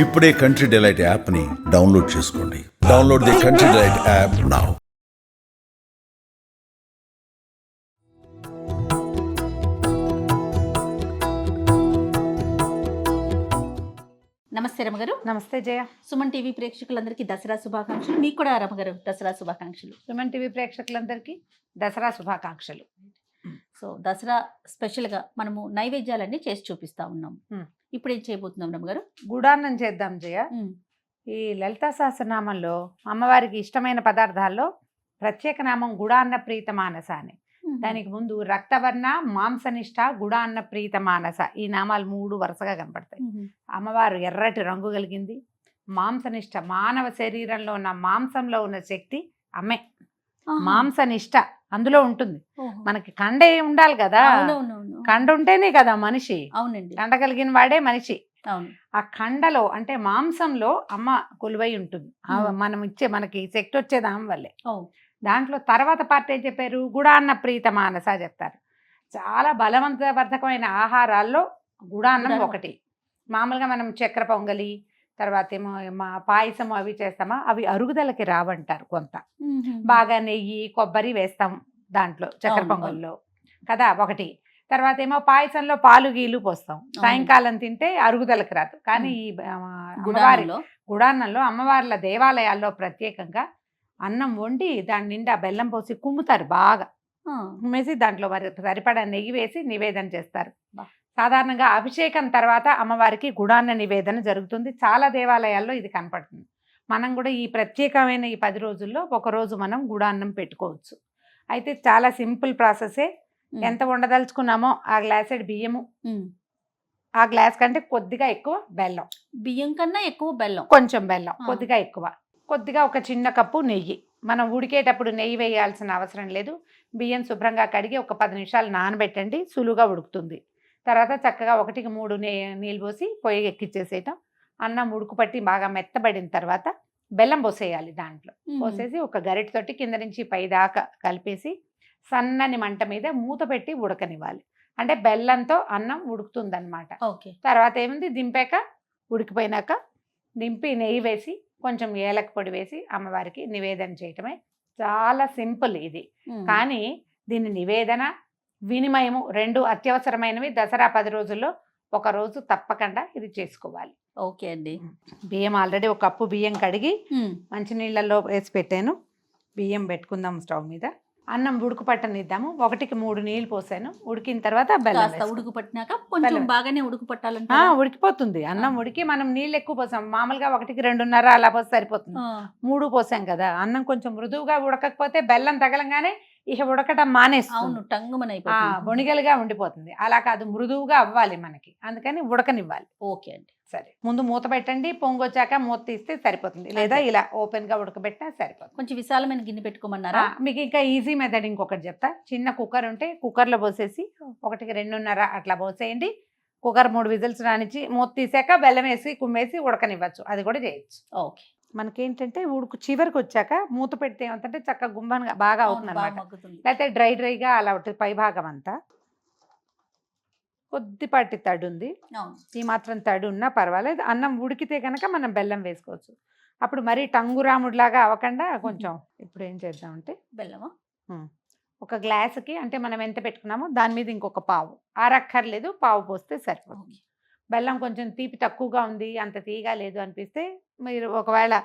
ఇప్పుడే country delight యాప్ని download చేసుకోండి. Download the country delight app now. నమస్తే రమగారు. నమస్తే జయ. సుమన్ టీవీ ప్రేక్షకులందరికీ దసరా శుభాకాంక్షలు. మీకు కూడా రమగారు దసరా శుభాకాంక్షలు. సుమన్ టీవీ ప్రేక్షకులందరికీ దసరా శుభాకాంక్షలు. సో దసరా స్పెషల్గా మనము నైవేద్యాలన్నీ చేసి చూపిస్తా ఉన్నాం. ఇప్పుడు ఏం చేయబోతున్నాం రమగారు? గుడాన్నం చేద్దాం జయ. ఈ లలితా సహస్రనామంలో అమ్మవారికి ఇష్టమైన పదార్థాల్లో ప్రత్యేక నామం గుడాన్న ప్రీత మానస అని. దానికి ముందు రక్తవర్ణ, మాంసనిష్ట, గుడాన్న ప్రీత మానస, ఈ నామాలు 3 వరుసగా కనపడతాయి. అమ్మవారు ఎర్రటి రంగు కలిగింది, మాంసనిష్ట, మానవ శరీరంలో ఉన్న మాంసంలో ఉన్న శక్తి అమ్మే. మాంసనిష్ట అందులో ఉంటుంది. మనకి కండ ఉండాలి కదా, కండ ఉంటేనే కదా మనిషి. అవునండి, కండ కలిగిన వాడే మనిషి. అవును. ఆ కండలో అంటే మాంసంలో అమ్మ కొలువై ఉంటుంది. మనం ఇచ్చే మనకి శక్తి వచ్చేది ఆమె వల్లే. దాంట్లో తర్వాత పార్ట్ ఏం చెప్పారు? గుడాన్న ప్రీత మానస చెప్తారు. చాలా బలవంతవర్ధకమైన ఆహారాల్లో గుడాన్నం ఒకటి. మామూలుగా మనం చక్కెర పొంగలి, తర్వాత ఏమో పాయసం అవి చేస్తామా, అవి అరుగుదలకి రావంటారు. కొంత బాగా నెయ్యి, కొబ్బరి వేస్తాం దాంట్లో చక్కెర పొంగల్లో కదా ఒకటి. తర్వాత ఏమో పాయసంలో పాలు గీలు పోస్తాం. సాయంకాలం తింటే అరుగుదలకి రాదు. కానీ ఈ గుడాన్నంలో అమ్మవార్ల దేవాలయాల్లో ప్రత్యేకంగా అన్నం వండి దాని నిండా బెల్లం పోసి కుమ్ముతారు. బాగా కుమ్మేసి దాంట్లో మరి సరిపడా నెయ్యి వేసి నివేదన చేస్తారు. సాధారణంగా అభిషేకం తర్వాత అమ్మవారికి గుడాన్న నివేదన జరుగుతుంది. చాలా దేవాలయాల్లో ఇది కనపడుతుంది. మనం కూడా ఈ ప్రత్యేకమైన ఈ 10 రోజుల్లో ఒకరోజు మనం గుడాన్నం పెట్టుకోవచ్చు. అయితే చాలా సింపుల్ ప్రాసెసే. ఎంత వండదలుచుకున్నామో ఆ గ్లాసెడ్ బియ్యము, ఆ గ్లాస్ కంటే కొద్దిగా ఎక్కువ బెల్లం, బియ్యం కన్నా ఎక్కువ బెల్లం, కొంచెం బెల్లం కొద్దిగా ఎక్కువ, కొద్దిగా ఒక చిన్న కప్పు నెయ్యి. మనం ఉడికేటప్పుడు నెయ్యి వేయాల్సిన అవసరం లేదు. బియ్యం శుభ్రంగా కడిగి ఒక 10 నిమిషాలు నానబెట్టండి, సులువుగా ఉడుకుతుంది. తర్వాత చక్కగా 1కి 3 నీళ్ళు పోసి పొయ్యి ఎక్కిచ్చేసేయటం. అన్నం ఉడుకు పట్టి బాగా మెత్తబడిన తర్వాత బెల్లం పోసేయాలి. దాంట్లో పోసేసి ఒక గరిటెతోటి కింద నుంచి పై దాకా కలిపేసి సన్నని మంట మీద మూత పెట్టి ఉడకనివ్వాలి. అంటే బెల్లంతో అన్నం ఉడుకుతుందన్నమాట. తర్వాత ఏముంది, దింపాక ఉడికిపోయినాక దింపి నెయ్యి వేసి కొంచెం ఏలక పొడి వేసి అమ్మవారికి నివేదన చేయటమే. చాలా సింపుల్ ఇది. కానీ దీని నివేదన, వినిమయము 2 అత్యవసరమైనవి. దసరా 10 రోజుల్లో ఒక రోజు తప్పకుండా ఇది చేసుకోవాలి. ఓకే అండి. బియ్యం ఆల్రెడీ 1 కప్పు బియ్యం కడిగి మంచినీళ్ళల్లో వేసి పెట్టాను. బియ్యం పెట్టుకుందాం స్టవ్ మీద. అన్నం ఉడుకు పట్టనిద్దాము. 1కి 3 నీళ్ళు పోసాను. ఉడికిన తర్వాత బెల్లం ఉడుకు పట్టినాక కొంచెం బాగానే ఉడుకు పట్టాలంటే ఉడికిపోతుంది. అన్నం ఉడికి మనం నీళ్ళు ఎక్కువ పోసాం. మామూలుగా 1కి 2.5 అలా పోసి సరిపోతుంది. 3 పోసాం కదా. అన్నం కొంచెం మృదువుగా ఉడకకపోతే బెల్లం తగలంగానే ఇక ఉడకటం మానేస్తుంది, బొణిగలుగా ఉండిపోతుంది. అలా కాదు, మృదువుగా అవ్వాలి మనకి. అందుకని ఉడకనివ్వాలి. ఓకే అండి. సరే, ముందు మూత పెట్టండి. పొంగొచ్చాక మూత తీస్తే సరిపోతుంది. లేదా ఇలా ఓపెన్ గా ఉడకబెట్టినా సరిపోతుంది. కొంచెం విశాలమైన గిన్నె పెట్టుకోమన్నారా? మీకు ఇంకా ఈజీ మెథడ్ ఇంకొకటి చెప్తా. చిన్న కుక్కర్ ఉంటే కుక్కర్లో పోసేసి 1కి 2.5 అట్లా పోసేయండి. కుక్కర్ 3 విజిల్స్ రానిచ్చి మూత తీసాక బెల్లం వేసి కుమ్మేసి ఉడకనివ్వచ్చు. అది కూడా చేయొచ్చు. ఓకే. మనకేంటంటే ఉడుకు చివరికి వచ్చాక మూత పెడితే ఏమంటే చక్కగా గుంబనగా బాగా అవుతుంది అనమాట. లేకపోతే డ్రైగా అలా ఉంటుంది. పై భాగం అంతా కొద్దిపాటి తడి ఉంది. ఈ మాత్రం తడి ఉన్నా పర్వాలేదు. అన్నం ఉడికితే కనుక మనం బెల్లం వేసుకోవచ్చు. అప్పుడు మరీ టంగురాముడిలాగా అవ్వకుండా కొంచెం. ఇప్పుడు ఏం చేద్దామంటే బెల్లమా ఒక గ్లాసుకి అంటే మనం ఎంత పెట్టుకున్నామో దాని మీద ఇంకొక పావు, ఆరక్కర్లేదు, పావు పోస్తే సరిపోతుంది. బెల్లం కొంచెం తీపి తక్కువగా ఉంది, అంత తీగా లేదు అనిపిస్తే మీరు ఒకవేళ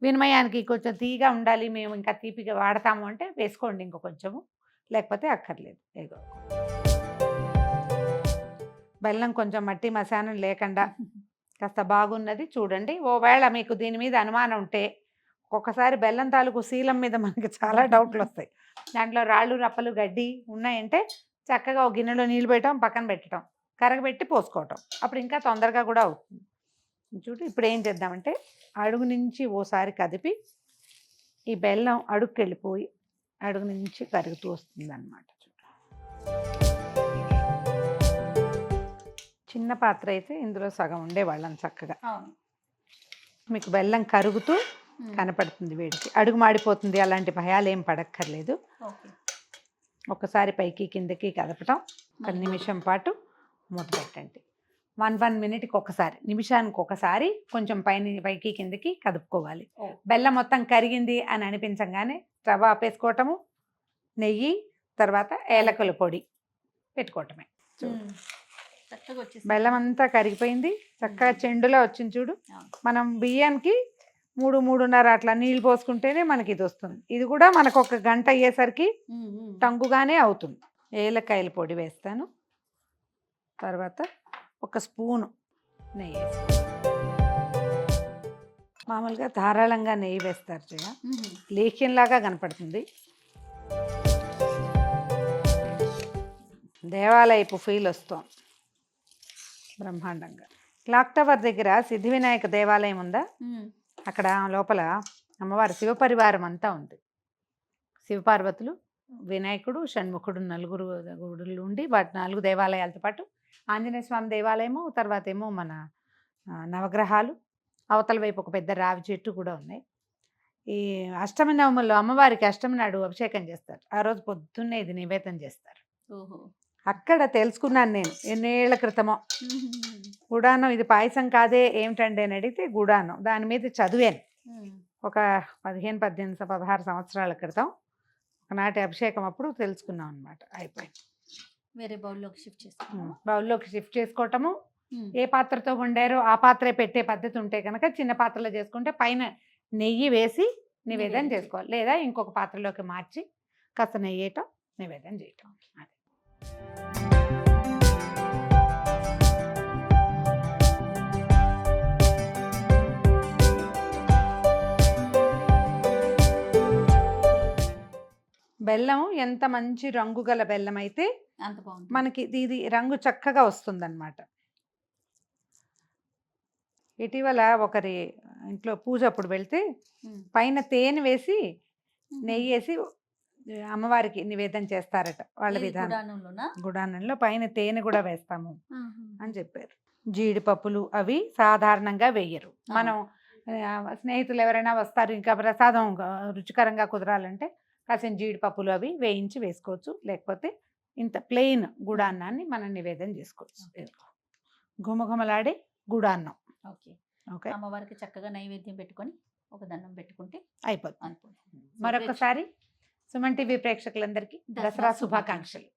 వినిమయానికి కొంచెం తీగా ఉండాలి, మేము ఇంకా తీపిగా వాడతాము అంటే వేసుకోండి ఇంకో కొంచెము, లేకపోతే అక్కర్లేదు. ఏదో బెల్లం కొంచెం మట్టి మశానం లేకుండా కాస్త బాగున్నది చూడండి. ఓవేళ మీకు దీని మీద అనుమానం ఉంటే ఒక్కొక్కసారి బెల్లం తాలూకు శీలం మీద మనకి చాలా డౌట్లు వస్తాయి. దాంట్లో రాళ్ళు రప్పలు గడ్డి ఉన్నాయంటే చక్కగా ఒక గిన్నెలో నీళ్ళు పెట్టడం, పక్కన పెట్టడం, కరగబెట్టి పోసుకోవటం. అప్పుడు ఇంకా తొందరగా కూడా అవుతుంది. చూడు, ఇప్పుడు ఏం చేద్దామంటే అడుగు నుంచి ఓసారి కదిపి ఈ బెల్లం అడుగుకి వెళ్ళిపోయి అడుగు నుంచి కరుగుతూ వస్తుంది అన్నమాట. చిన్న పాత్ర అయితే ఇందులో సగం ఉండేవాళ్ళం చక్కగా. మీకు బెల్లం కరుగుతూ కనపడుతుంది వేడికి. అడుగు మాడిపోతుంది అలాంటి భయాలు ఏం పడక్కర్లేదు. ఒకసారి పైకి కిందకి కదపటం, 1 నిమిషం పాటు మూత పెట్టండి. వన్ మినిట్కి ఒకసారి, నిమిషానికి ఒకసారి కొంచెం పైకి కిందకి కదుపుకోవాలి. ఓ. బెల్లం మొత్తం కరిగింది అని అనిపించగానే స్టవ్ ఆపేసుకోవటము, నెయ్యి, తర్వాత ఏలకుల పొడి పెట్టుకోవటమే. చక్కగా వచ్చేసి బెల్లం అంతా కరిగిపోయింది, చక్కగా చెండులా వచ్చింది చూడు. మనం బియ్యానికి 3-3:30 అట్లా నీళ్ళు పోసుకుంటేనే మనకి ఇది వస్తుంది. ఇది కూడా మనకు 1 గంట అయ్యేసరికి టంగుగానే అవుతుంది. ఏలకాయల పొడి వేస్తాను, తర్వాత 1 స్పూను నెయ్యి వేస్తాను. మామూలుగా ధారాళంగా నెయ్యి వేస్తారు జయ, లేఖ్యంలాగా కనపడుతుంది. దేవాలయపు ఫీల్ వస్తాం బ్రహ్మాండంగా. క్లాక్ టవర్ దగ్గర సిద్ధి వినాయక దేవాలయం ఉందా, అక్కడ లోపల అమ్మవారి శివపరివారం అంతా ఉంది. శివపార్వతులు, వినాయకుడు, షణ్ముఖుడు, 4 గుడులు ఉండి వాటి 4 దేవాలయాలతో పాటు ఆంజనేయ స్వామి దేవాలయము, తర్వాత ఏమో మన నవగ్రహాలు, అవతల వైపు ఒక పెద్ద రావి చెట్టు కూడా ఉన్నాయి. ఈ అష్టమి నవముల్లో అమ్మవారికి అష్టమి నాడు అభిషేకం చేస్తారు. ఆ రోజు పొద్దున్నే ఇది నివేదన చేస్తారు. ఓహో. అక్కడ తెలుసుకున్నాను నేను ఎన్నేళ్ల క్రితమో. గుడానం ఇది పాయసం కాదే ఏమిటండి అని అడిగితే గుడానం, దాని మీద చదివాను ఒక 15-16 సంవత్సరాల క్రితం. ఒకనాటి అభిషేకం అప్పుడు తెలుసుకున్నాం అనమాట. అయిపోయింది. వేరే బౌల్లోకి షిఫ్ట్ చేసుకో. బౌల్లోకి షిఫ్ట్ చేసుకోవటము, ఏ పాత్రతో వండారో ఆ పాత్రే పెట్టే పద్ధతి ఉంటే కనుక చిన్న పాత్రలో చేసుకుంటే పైన నెయ్యి వేసి నివేదన చేసుకోవాలి, లేదా ఇంకొక పాత్రలోకి మార్చి కాస్త నెయ్యి వేయటం, నివేదన చేయటం. అది బెల్లం ఎంత మంచి రంగు గల బెల్లం అయితే అంత బాగుంది. మనకి ఇది రంగు చక్కగా వస్తుందన్నమాట. ఇటీవల ఒకరి ఇంట్లో పూజ అప్పుడు వెళ్తే పైన తేనె వేసి నెయ్యి వేసి అమ్మవారికి నివేదన చేస్తారట వాళ్ళ విధానం. గుడానంలో పైన తేనె కూడా వేస్తాము అని చెప్పారు. జీడిపప్పులు అవి సాధారణంగా వేయరు. మనం స్నేహితులు ఎవరైనా వస్తారు, ఇంకా ప్రసాదం రుచికరంగా కుదరాలంటే కాసిన జీడిపప్పులు అవి వేయించి వేసుకోవచ్చు, లేకపోతే ఇంత ప్లెయిన్ గుడాన్నాన్ని మనం నివేదన చేసుకోవచ్చు. ఘుమఘుమలాడే గుడాన్నం. ఓకే. అమ్మవారికి చక్కగా నైవేద్యం పెట్టుకొని ఒక దండం పెట్టుకుంటే అయిపోతుంది. మరొకసారి సుమన్ టీవీ ప్రేక్షకులందరికీ దసరా శుభాకాంక్షలు.